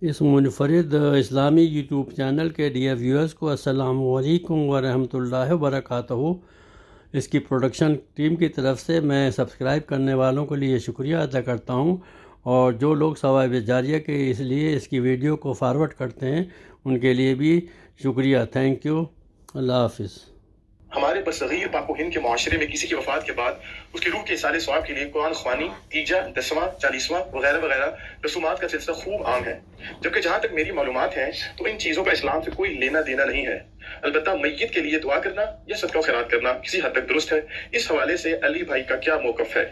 اس منفرد اسلامی YouTube channel کے ڈیئر ویورز کو السلام علیکم ورحمۃ اللہ وبرکاتہ۔ اس کی پروڈکشن ٹیم کی طرف سے میں سبسکرائب کرنے والوں کے لیے شکریہ ادا کرتا ہوں، اور جو لوگ ثواب جاریہ کے اس لیے اس کی ویڈیو کو فارورڈ کرتے ہیں ان کے لیے بھی شکریہ۔ Thank you. اللہ حافظ۔ ہمارے برصغیر پاک و ہند کے معاشرے میں کسی کی وفات کے بعد اس کی روح کے اصالے ثواب کے لیے قرآن خوانی، تیجا، 10واں، 40واں وغیرہ وغیرہ رسومات کا سلسلہ خوب عام ہے، جبکہ جہاں تک میری معلومات ہیں تو ان چیزوں کا اسلام سے کوئی لینا دینا نہیں ہے۔ البتہ میت کے لیے دعا کرنا یا صدقہ و خیرات کرنا کسی حد تک درست ہے۔ اس حوالے سے علی بھائی کا کیا موقف ہے؟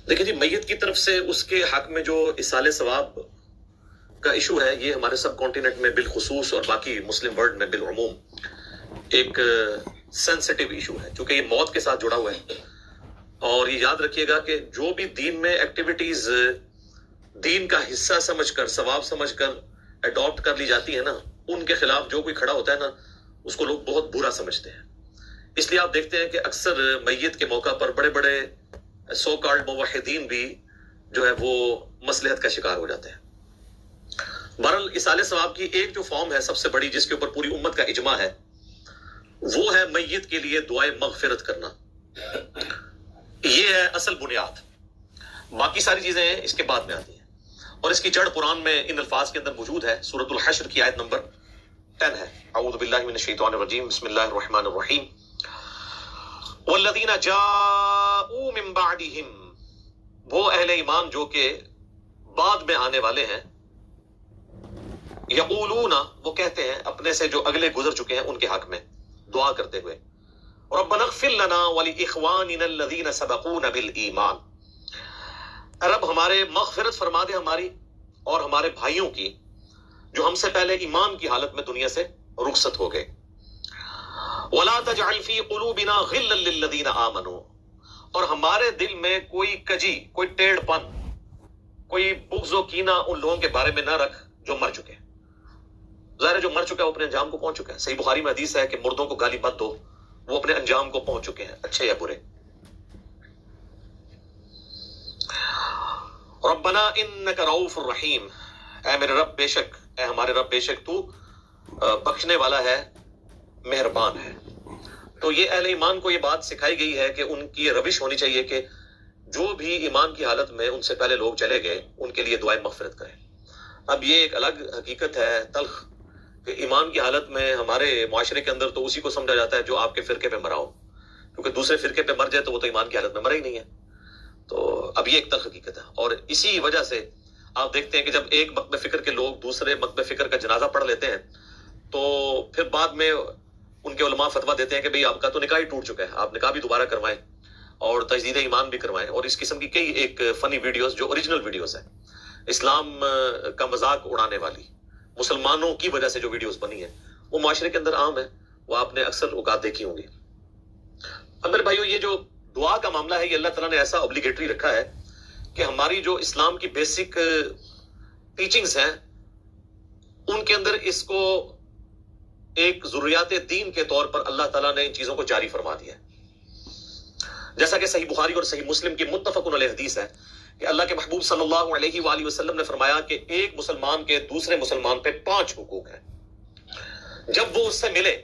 دیکھیں جی، میت کی طرف سے اس کے حق میں جو اصالے ثواب کا ایشو ہے، یہ ہمارے سب کانٹیننٹ میں بالخصوص اور باقی مسلم ورلڈ میں بالعموم ایک سینسٹیو ایشو ہے، کیونکہ یہ موت کے ساتھ جڑا ہوا ہے۔ اور یہ یاد رکھیے گا کہ جو بھی دین میں ایکٹیویٹیز دین کا حصہ سمجھ کر، ثواب سمجھ کر اڈاپٹ کر لی جاتی ہے نا، ان کے خلاف جو کوئی کھڑا ہوتا ہے نا، اس کو لوگ بہت برا سمجھتے ہیں۔ اس لیے آپ دیکھتے ہیں کہ اکثر میت کے موقع پر بڑے بڑے سو کالڈ موحدین بھی جو ہے وہ مصلحت کا شکار ہو جاتے ہیں۔ بہرحال اصالے ثواب کی ایک جو فارم ہے سب سے بڑی، جس کے اوپر پوری امت کا اجماع ہے، وہ ہے میت کے لیے دعائے مغفرت کرنا۔ یہ ہے اصل بنیاد، باقی ساری چیزیں اس کے بعد میں آتی ہیں، اور اس کی جڑ قرآن میں ان الفاظ کے اندر موجود ہے۔ سورۃ الحشر کی آیت نمبر 10 ہے۔ اعوذ باللہ من الشیطان الرجیم، بسم اللہ الرحمن الرحیم۔ والذین جاءوا من بعدہم، وہ اہل ایمان جو کہ بعد میں آنے والے ہیں، یقولون، وہ کہتے ہیں اپنے سے جو اگلے گزر چکے ہیں ان کے حق میں دعا کرتے ہوئے، ربنا اغفر لنا ولاخواننا الذین سبقونا بالایمان، رب ہمارے مغفرت فرما دے ہماری اور ہمارے بھائیوں کی جو ہم سے پہلے ایمان کی حالت میں دنیا سے رخصت ہو گئے، ولا تجعل فی قلوبنا غلا للذین آمنوا، اور ہمارے دل میں کوئی کجی، کوئی ٹیڑھ پن، کوئی بغض و کینہ ان لوگوں کے بارے میں نہ رکھ جو مر چکے ہیں۔ ظاہر ہے جو مر چکا ہے وہ اپنے انجام کو پہنچ چکا ہے۔ صحیح بخاری میں حدیث ہے کہ مردوں کو گالی مت دو، وہ اپنے انجام کو پہنچ چکے ہیں، اچھے یا برے۔ ربنا انک رؤوف الرحیم، اے میرے رب بے شک، اے ہمارے رب بے شک تو بخشنے والا ہے، مہربان ہے۔ تو یہ اہل ایمان کو یہ بات سکھائی گئی ہے کہ ان کی یہ روش ہونی چاہیے کہ جو بھی ایمان کی حالت میں ان سے پہلے لوگ چلے گئے ان کے لیے دعائیں مغفرت کریں۔ اب یہ ایک الگ حقیقت ہے تلخ کہ ایمان کی حالت میں ہمارے معاشرے کے اندر تو اسی کو سمجھا جاتا ہے جو آپ کے فرقے پہ مرا ہو، کیونکہ دوسرے فرقے پہ مر جائے تو وہ تو ایمان کی حالت میں مرا ہی نہیں ہے۔ تو اب یہ ایک تلخ حقیقت ہے، اور اسی وجہ سے آپ دیکھتے ہیں کہ جب ایک مکتب فکر کے لوگ دوسرے مکتب فکر کا جنازہ پڑھ لیتے ہیں تو پھر بعد میں ان کے علماء فتویٰ دیتے ہیں کہ بھئی آپ کا تو نکاح ہی ٹوٹ چکا ہے، آپ نکاح بھی دوبارہ کروائیں اور تجدید ایمان بھی کروائیں، اور اس قسم کی کئی ایک فنی ویڈیوز جو اوریجنل ویڈیوز ہیں، اسلام کا مذاق اڑانے والی، مسلمانوں کی وجہ سے جو ویڈیوز بنی ہیں، وہ معاشرے کے اندر عام ہے، وہ آپ نے اکثر اوقات دیکھی ہوں گی۔ اب میرے بھائیو، یہ جو دعا کا معاملہ ہے یہ اللہ تعالیٰ نے ایسا اوبلیگیٹری رکھا ہے کہ ہماری جو اسلام کی بیسک ٹیچنگز ہیں ان کے اندر اس کو ایک ضروریات دین کے طور پر اللہ تعالیٰ نے ان چیزوں کو جاری فرما دیا ہے۔ جیسا کہ صحیح بخاری اور صحیح مسلم کی متفق علیہ حدیث ہے کہ اللہ کے محبوب صلی اللہ علیہ وآلہ وسلم نے فرمایا کہ ایک مسلمان کے دوسرے مسلمان پہ 5 حقوق ہیں۔ جب وہ اس سے ملے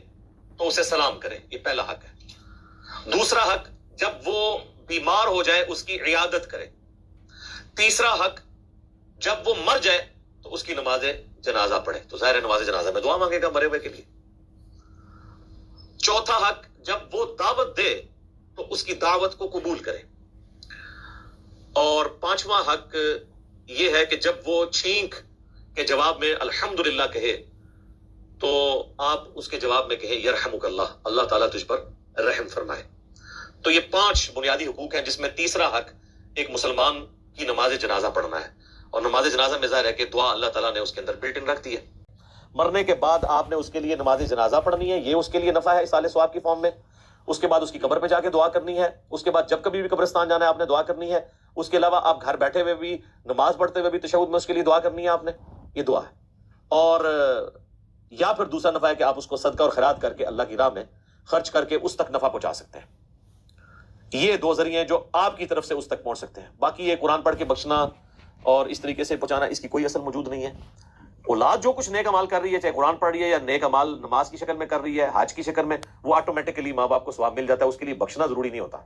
تو اسے سلام کرے، یہ پہلا حق ہے۔ دوسرا حق، جب وہ بیمار ہو جائے اس کی عیادت کرے۔ تیسرا حق، جب وہ مر جائے تو اس کی نماز جنازہ پڑھے، تو ظاہر ہے نماز جنازہ میں دعا مانگے گا مرے ہوئے کے لیے۔ چوتھا حق، جب وہ دعوت دے تو اس کی دعوت کو قبول کرے۔ اور 5واں حق یہ ہے کہ جب وہ چھینک کے جواب میں الحمدللہ کہے تو آپ اس کے جواب میں کہیں یرحمک اللہ، اللہ تعالیٰ تجھ پر رحم فرمائے۔ تو یہ 5 بنیادی حقوق ہیں، جس میں تیسرا حق ایک مسلمان کی نماز جنازہ پڑھنا ہے، اور نماز جنازہ میں ظاہر ہے کہ دعا اللہ تعالیٰ نے اس کے اندر بلٹ ان رکھ دی ہے۔ مرنے کے بعد آپ نے اس کے لیے نماز جنازہ پڑھنی ہے، یہ اس کے لیے نفع ہے اصالے ثواب کی فارم میں۔ اس کے بعد اس کی قبر پہ جا کے دعا کرنی ہے، اس کے بعد جب کبھی بھی قبرستان جانا ہے آپ نے دعا کرنی ہے، اس کے علاوہ آپ گھر بیٹھے ہوئے بھی نماز پڑھتے ہوئے بھی تشہد میں اس کے لیے دعا کرنی ہے آپ نے، یہ دعا ہے۔ اور یا پھر دوسرا نفع ہے کہ آپ اس کو صدقہ اور خیرات کر کے اللہ کی راہ میں خرچ کر کے اس تک نفع پہنچا سکتے ہیں۔ یہ 2 ذریعے ہیں جو آپ کی طرف سے اس تک پہنچ سکتے ہیں۔ باقی یہ قرآن پڑھ کے بخشنا اور اس طریقے سے پہنچانا، اس کی کوئی اصل موجود نہیں ہے۔ اولاد جو کچھ نیک امال کر رہی ہے، چاہے قرآن پڑھ رہی ہے یا نیک امال نماز کی شکل میں کر رہی ہے، حج کی شکل میں، وہ آٹومیٹکلی ماں باپ کو ثواب مل جاتا ہے، اس کے لیے بخشنا ضروری نہیں ہوتا۔